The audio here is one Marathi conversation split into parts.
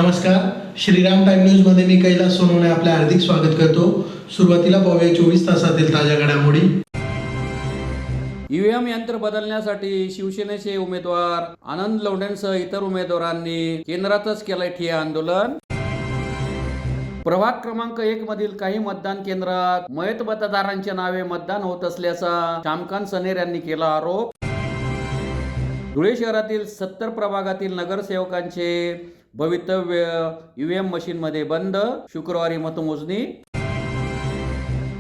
नमस्कार, श्रीराम टाइम न्यूज मध्ये मी कैलास सोनवणे आपले हार्दिक स्वागत करतो। सुरुवातीला पाहूया 24 तासातील ताज्या घडामोडी। ईव्हीएम यंत्र बदलण्यासाठी शिवसेनेचे उमेदवार आनंद लोंढेंसह इतर उमेदवारांनी केंद्रातच केले ठिय्या आंदोलन। प्रभाग क्रमांक 1 मधील काही मतदान केंद्रात मयत मतदारांच्या नावे मतदान होत असल्याचा श्यामकांत सनेर यांनी केला आरोप। धुळे शहरातील 70 प्रभागातील नगरसेवकांचे भवितव्य ईव्हीएम मशीनमध्ये बंद, शुक्रवारी मतमोजणी।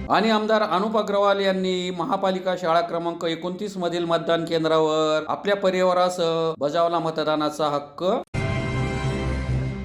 आणि आमदार अनुप अग्रवाल यांनी महापालिका शाळा क्रमांक 29 मधील मतदान केंद्रावर आपल्या परिवारासह बजावला मतदानाचा हक्क।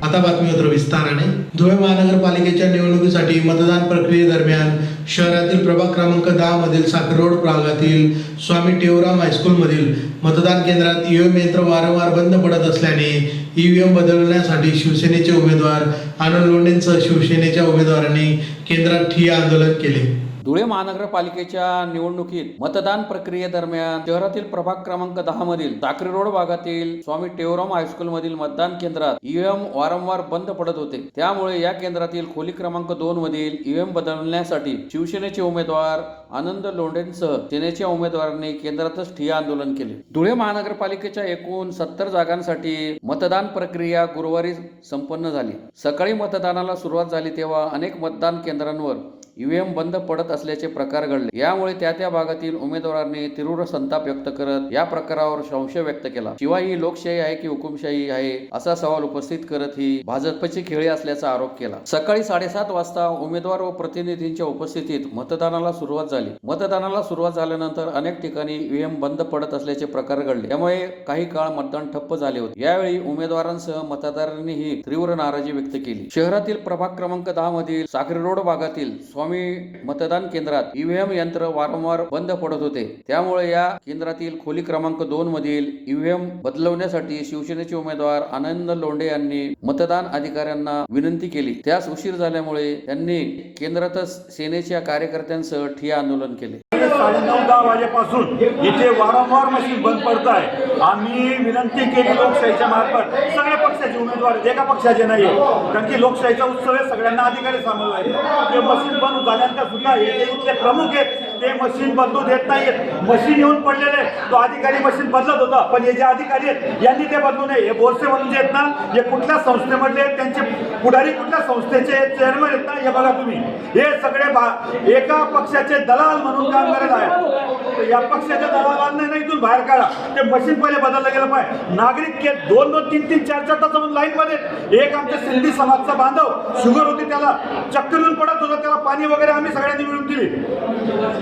आता बातमीपत्र विस्ताराने। धुळे महानगरपालिकेच्या निवडणुकीसाठी मतदान प्रक्रियेदरम्यान शहरातील प्रभाग क्रमांक 10 मधील साखर रोड भागातील स्वामी टेवराम हायस्कूल मधील मतदान केंद्रात ईव्हीएम यंत्र वारंवार बंद पडत असल्याने ईव्हीएम बदलण्यासाठी शिवसेनेचे उमेदवार आनंद लोंढेंसह शिवसेनेच्या उमेदवारांनी केंद्रात ठिय्या आंदोलन केले। धुळे महानगरपालिकेच्या निवडणुकीत मतदान प्रक्रियेदरम्यान शहरातील प्रभाग क्रमांक 10 मधील साखरी रोड भागातील स्वामी टेवराम हायस्कूल मधील मतदान केंद्रात ईव्हीएम वारंवार बंद पडत होते। त्यामुळे या केंद्रातील खोली क्रमांक 2 मधील ईव्हीएम बदलण्यासाठी शिवसेनेचे उमेदवार आनंद लोंढेंसह सेनेच्या उमेदवारांनी केंद्रातच ठिय्या आंदोलन केले। धुळे महानगरपालिकेच्या एकूण 70 जागांसाठी मतदान प्रक्रिया गुरुवारी संपन्न झाली। सकाळी मतदानाला सुरुवात झाली तेव्हा अनेक मतदान केंद्रांवर ईव्हीएम बंद पडत असल्याचे प्रकार घडले। यामुळे त्या भागातील उमेदवारांनी तीव्र संताप व्यक्त करत या प्रकारावर संशय व्यक्त केला। शिवाय ही लोकशाही आहे की हुकुमशाही आहे असा सवाल उपस्थित करत ही भाजपची खेळी असल्याचा आरोप केला। सकाळी 7:30 वाजता उमेदवार व प्रतिनिधींच्या उपस्थितीत मतदानाला सुरुवात झाली। मतदानाला सुरुवात झाल्यानंतर अनेक ठिकाणी ईव्हीएम बंद पडत असल्याचे प्रकार घडले। त्यामुळे काही काळ मतदान ठप्प झाले होते। यावेळी उमेदवारांसह मतदारांनीही तीव्र नाराजी व्यक्त केली। शहरातील प्रभाग क्रमांक 10 मधील साखरी रोड भागातील मतदान केंद्रात ईव्हीएम यंत्र वारंवार बंद पडत होते। त्यामुळे या केंद्रातील खोली क्रमांक 2 मधील ईव्हीएम बदलवण्यासाठी शिवसेनेचे उमेदवार आनंद लोंढे यांनी मतदान अधिकाऱ्यांना विनंती केली। त्यास उशीर झाल्यामुळे त्यांनी केंद्रातच सेनेच्या कार्यकर्त्यांसह ठिय्या आंदोलन केले। 9:30 वाजेपासून इथे वारंवार मशीन बंद पडत आहे। आम्ही विनंती केली लोकशाहीच्या मार्फत, सगळे पक्षाचे उमेदवार एका पक्षाचे नाही, कारण की लोकशाहीचा उत्सव आहे, सगळ्यांना अधिकारी सामील आहे। ते मशीन बंद झाल्यानंतर सुद्धा हे जे इथले प्रमुख आहेत ते मशीन बदलू देत नाहीत। मशीन येऊन पडलेले तो अधिकारी मशीन बदलत होता, पण हे जे अधिकारी आहेत यांनी ते बदलू नये। हे बोरसे म्हणून जे आहेत ना, हे कुठल्या संस्थेमधले त्यांचे पुढारी कुठल्या संस्थेचे चेअरमन आहेत ना, हे बघा तुम्ही, हे सगळे एका पक्षाचे दलाल म्हणून काम करत आहेत। या पक्षाच्या दलालांना नाही इथून बाहेर काढा। ते मशीन पहिले बदललं गेलं पाहिजे। नागरिक 2-2, 3-3, 4-4 तास म्हणून लाईन मध्ये एक आमच्या सिंधी समाजचा बांधव शुगर होती, त्याला चक्कर येऊन पडत होता, त्याला पाणी वगैरे आम्ही सगळ्यांनी मिळून दिली।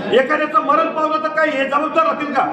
एखाद्याचं मरण पावलं तर काही हे जबाबदार राहतील का?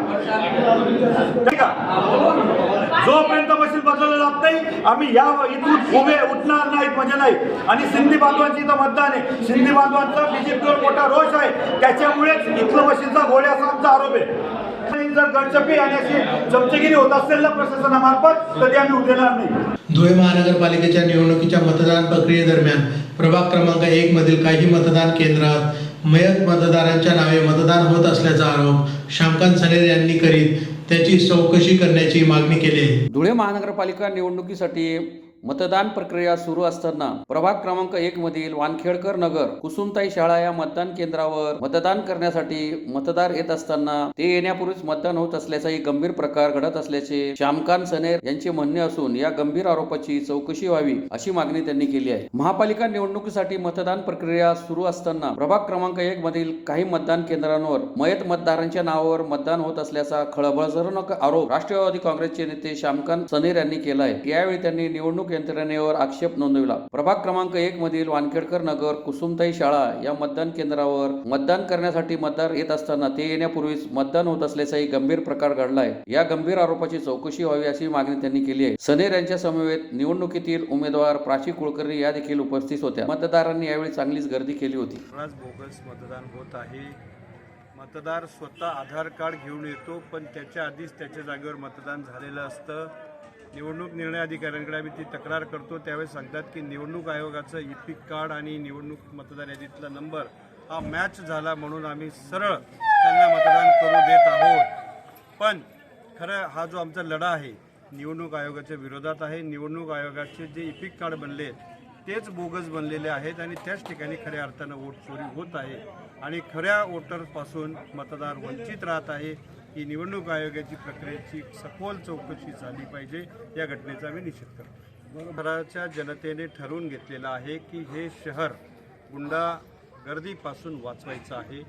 जोपर्यंत मशीन बदललं जात नाही आम्ही या इथून उभे उठणार नाहीत म्हणजे नाही। आणि सिंधी बांधवांची इथं मतदान आहे, सिंधी बांधवांचा बीजेपीवर मोठा रोष आहे, त्याच्यामुळेच इथलं मशीनचा घोडे असा आमचा आरोप आहे। जर गडचपी आणि अशी चमचेगिरी होत असेल ना प्रशासनामार्फत तर ते आम्ही उद्देणार नाही। धुळे महानगरपालिकेच्या निवडणुकीच्या मतदान प्रक्रियेदरम्यान प्रभाग क्रमांक 1 मधील काही मतदान केंद्रात मयत मतदारांच्या नावे मतदान होत असल्याचा आरोप श्यामकांत सनेर यांनी करीत त्याची चौकशी करण्याची मागणी केली। धुळे महानगरपालिका निवडणुकीसाठी मतदान प्रक्रिया सुरू असताना प्रभाग क्रमांक 1 मधील वानखेडकर नगर कुसुमताई शाळा या मतदान केंद्रावर मतदान करण्यासाठी मतदार येत असताना ते येण्यापूर्वीच मतदान होत असल्याचाही गंभीर प्रकार घडत असल्याचे श्यामकांत सनेर यांचे म्हणणे असून या गंभीर आरोपाची चौकशी व्हावी अशी मागणी त्यांनी केली आहे। महापालिका निवडणुकीसाठी मतदान प्रक्रिया सुरू असताना प्रभाग क्रमांक 1 मधील काही मतदान केंद्रांवर मयत मतदारांच्या नावावर मतदान होत असल्याचा खळबळजनक आरोप राष्ट्रवादी काँग्रेसचे नेते श्यामकांत सनेर यांनी केला आहे। यावेळी त्यांनी निवडणूक यंत्रणेवर आक्षेप नोंदविला। प्रभाग क्रमांक 1 मधील वानखेडकर नगर कुसुमताई शाळा या मतदान केंद्रावर मतदान करण्यासाठी मतदार येत असताना ते येण्यापूर्वीच मतदान होत असल्याचाही गंभीर प्रकार घडला आहे। या गंभीर आरोपाची चौकशी व्हावी अशी मागणी त्यांनी केली आहे। सनेर यांच्या समवेत निवडणुकीतील उमेदवार प्राची कुलकर्णी या देखील उपस्थित होत्या। मतदारांनी यावेळी चांगलीच गर्दी केली होती। बोगस मतदान होत आहे। मतदार स्वतः आधार कार्ड घेऊन येतो, पण त्याच्या आधीच त्याच्या जागेवर मतदान झालेलं असतं। निवडणूक निर्णय अधिकाऱ्यांकडे आम्ही ती तक्रार करतो, त्यावेळेस सांगतात की निवडणूक आयोगाचं इपिक कार्ड आणि निवडणूक मतदार यादीतला नंबर हा मॅच झाला म्हणून आम्ही सरळ त्यांना मतदान करू देत आहोत। पण खरं हा जो आमचा लढा आहे निवडणूक आयोगाच्या विरोधात आहे. निवडणूक आयोगाचे जे इपिक कार्ड बनले तेच बोगस बनलेले आहेत आणि त्याच ठिकाणी खऱ्या अर्थानं वोट चोरी होत आहे आणि खऱ्या वोटर्सपासून मतदार वंचित राहत आहे. ही निवडणूक आयोगाची प्रक्रियेची सखोल चौकशी झाली पाहिजे. या घटनेचा आम्ही निषेध करतो. शहराच्या जनतेने ठरवून घेतलेलं आहे की हे शहर गुंडागर्दीपासून वाचवायचं आहे.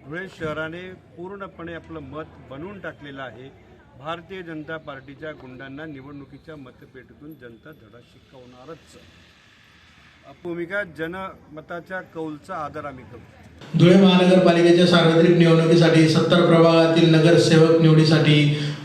धुळे शहराने पूर्णपणे आपलं मत बनवून टाकलेलं आहे. भारतीय जनता पार्टीच्या गुंडांना निवडणुकीच्या मतपेटीतून जनता धडा शिकवणारच. भूमिका जनमताच्या कौलचा आदर आम्ही करू. धुळे महानगरपालिकेच्या सार्वत्रिक निवडणुकीसाठी 70 प्रभागातील नगरसेवक निवडीसाठी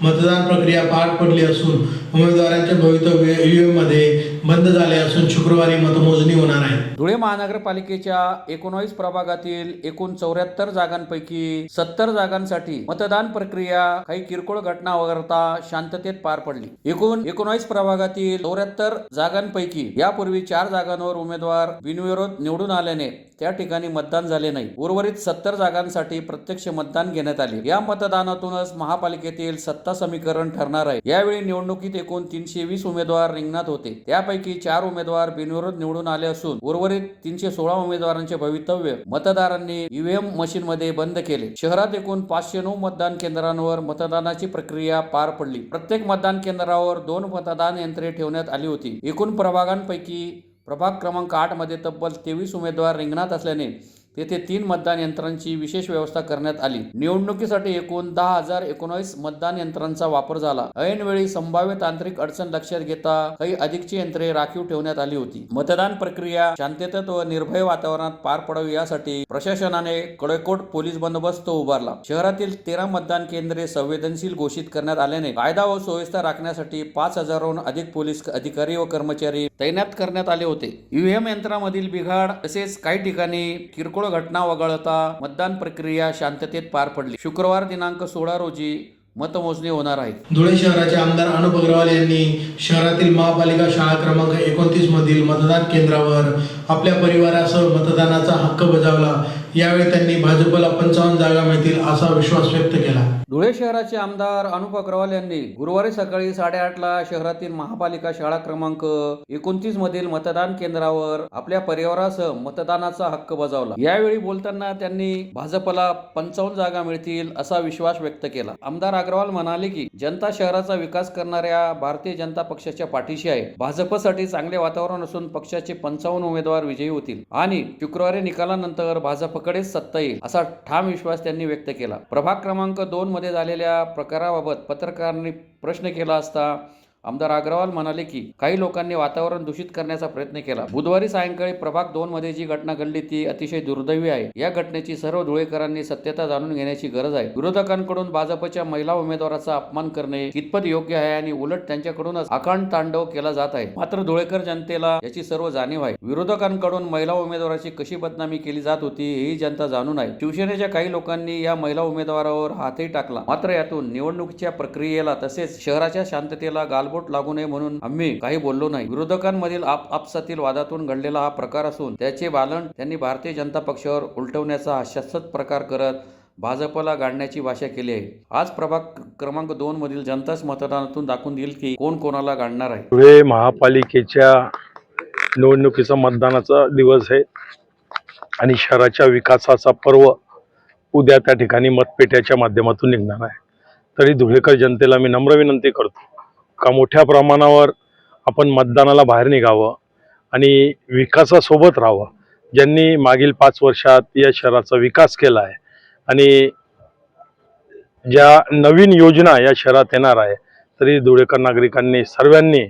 मतदान प्रक्रिया पार पडली असून उमेदवारांचे भवितव्य ईव्हीएम मध्ये बंद झाले असून शुक्रवारी मतमोजणी होणार आहे. धुळे महानगरपालिकेच्या 19 प्रभागातील एकूण 74 जागांपैकी 70 जागांसाठी मतदान प्रक्रिया काही किरकोळ घटना वगळता शांततेत पार पडली. एकूण 19 प्रभागातील 74 जागांपैकी यापूर्वी 4 जागांवर उमेदवार बिनविरोध निवडून आल्याने त्या ठिकाणी मतदान झाले नाही. उर्वरित 70 जागांसाठी प्रत्यक्ष मतदान घेण्यात आले. या मतदानातूनच महापालिकेतील सत्ता समीकरण ठरणार आहे. यावेळी निवडणुकीत एकूण 320 उमेदवार रिंगणात होते. त्यापैकी 4 उमेदवार बिनविरोध निवडून आले असून उर्वरित 316 उमेदवारांचे भवितव्य मतदारांनी ईव्हीएम मशीनमध्ये बंद केले. शहरात एकूण 509 मतदान केंद्रांवर मतदानाची प्रक्रिया पार पडली. प्रत्येक मतदान केंद्रावर 2 मतदान यंत्रे ठेवण्यात आली होती. एकूण प्रभागांपैकी प्रभाग क्रमांक 8 मध्ये तब्बल 23 उमेदवार रिंगणात असल्याने तेथे 3 मतदान यंत्रांची विशेष व्यवस्था करण्यात आली. निवडणुकीसाठी एकूण 10,019 मतदान यंत्रांचा वापर झाला. ऐनवेळी संभाव्य तांत्रिक अडचण लक्षात घेता काही अधिकची यंत्रे राखीव ठेवण्यात आली होती. मतदान प्रक्रिया शांततेत व निर्भय वातावरणात पार पडावी यासाठी प्रशासनाने कडेकोट पोलीस बंदोबस्त उभारला. शहरातील 13 मतदान केंद्रे संवेदनशील घोषित करण्यात आल्याने कायदा व सुव्यवस्था राखण्यासाठी 5,000हून अधिक पोलीस अधिकारी व कर्मचारी तैनात करण्यात आले होते. ईव्हीएम यंत्रामधील बिघाड तसेच काही ठिकाणी किरकोळ घटना वगळता मतदान प्रक्रिया शांततेत पार पडली. शुक्रवार दिनांक 16 रोजी मतमोजणी होणार आहे. धुळे शहराचे आमदार अनुप अग्रवाल यांनी शहरातील महापालिका शाळा क्रमांक 29 मधील मतदान केंद्रावर आपल्या परिवारासह मतदानाचा हक्क बजावला. यावेळी त्यांनी भाजपला 55 जागा मिळतील असा विश्वास व्यक्त केला. धुळे शहराचे आमदार अनुप अग्रवाल यांनी गुरुवारी सकाळी 8:30ला शहरातील महापालिका शाळा क्रमांक 29 मधील मतदान केंद्रावर आपल्या परिवारासह मतदानाचा हक्क बजावला. यावेळी बोलताना त्यांनी भाजपला 55 जागा मिळतील असा विश्वास व्यक्त केला. आमदार अग्रवाल म्हणाले की जनता शहराचा विकास करणाऱ्या भारतीय जनता पक्षाच्या पाठीशी आहे. भाजपसाठी चांगले वातावरण असून पक्षाचे 55 उमेदवार विजयी होतील आणि शुक्रवारी निकालानंतर भाजपकडेच सत्ता येईल असा ठाम विश्वास त्यांनी व्यक्त केला. प्रभाग क्रमांक 2 मध्ये झालेल्या प्रकाराबाबत पत्रकारांनी प्रश्न केला असता आमदार अग्रवाल म्हणाले की काही लोकांनी वातावरण दूषित करण्याचा प्रयत्न केला. बुधवारी सायंकाळी प्रभाग 2 मध्ये जी घटना घडली ती अतिशय दुर्दैवी आहे. या घटनेची सर्व धुळेकरांनी सत्यता जाणून घेण्याची गरज आहे. विरोधकांकडून भाजपच्या महिला उमेदवाराचा अपमान करणे कितपत योग्य आहे आणि उलट त्यांच्याकडूनच अखंड तांडव केला जात आहे. मात्र धुळेकर जनतेला याची सर्व जाणीव आहे. विरोधकांकडून महिला उमेदवाराची कशी बदनामी केली जात होती हेही जनता जाणून आहे. शिवसेनेच्या काही लोकांनी या महिला उमेदवारावर हातही टाकला. मात्र यातून निवडणुकीच्या प्रक्रियेला तसेच शहराच्या शांततेला गालबोट लागू नये म्हणून आम्ही काही बोललो नाही. विरोधकांमधील आपसातील वादातून घडलेला हा प्रकार असून त्याचे बालन त्यांनी भारतीय जनता पक्षावर उलटवण्याचा हास्यास्पद प्रकार करत भाजपला गाडण्याची भाषा केली आहे. आज प्रभाग क्रमांक 2 मधील जनताच मतदानातून दाखवून देईल की कोण कोणाला गाडणार आहे. धुळे महापालिकेच्या निवडणुकीचा मतदानाचा दिवस आहे आणि शहराच्या विकासाचा पर्व उद्या त्या ठिकाणी मतपेट्याच्या माध्यमातून निघणार आहे. तरी धुळेकर जनतेला मी नम्र विनंती करतो का मोठ्या प्रमाणावर आपण मतदानाला बाहेर निघावं आणि विकासासोबत राहावं. ज्यांनी मागील 5 वर्षात या शहराचा विकास केला आहे आणि ज्या नवीन योजना या शहरात येणार आहे तरी धुळेकर नागरिकांनी सर्वांनी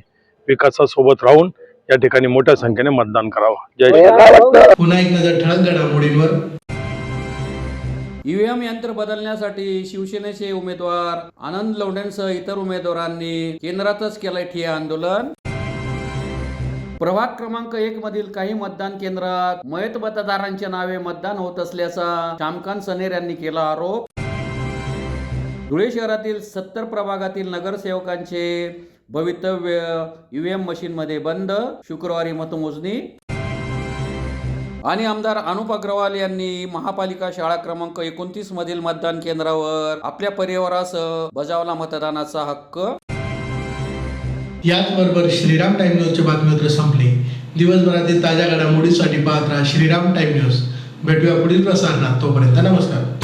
विकासासोबत राहून या ठिकाणी मोठ्या संख्येने मतदान करावं. जय. पुन्हा एक नजर ठळक घडामोडींवर. ईव्हीएम यंत्र बदलण्यासाठी शिवसेनेचे उमेदवार आनंद लवडेंसह इतर उमेदवारांनी केंद्रातच केलंय ठिय्या आंदोलन. प्रभाग क्रमांक 1 मधील काही मतदान केंद्रात मयत मतदारांच्या नावे मतदान होत असल्याचा श्यामकांत सनेर यांनी केला आरोप. धुळे शहरातील 70 प्रभागातील नगरसेवकांचे भवितव्य ईव्हीएम मशीनमध्ये बंद. शुक्रवारी मतमोजणी. आणि आमदार अनुप अग्रवाल यांनी महापालिका शाळा क्रमांक 29 मधील मतदान केंद्रावर आपल्या परिवारासह बजावला मतदानाचा हक्क. याचबरोबर श्रीराम टाइम न्यूजचे बातमीपत्र संपले. दिवसभरातील ताज्या घडामोडीसाठी पाहत राहा श्रीराम टाइम न्यूज. भेटूया पुढील प्रसारणात. तोपर्यंत नमस्कार.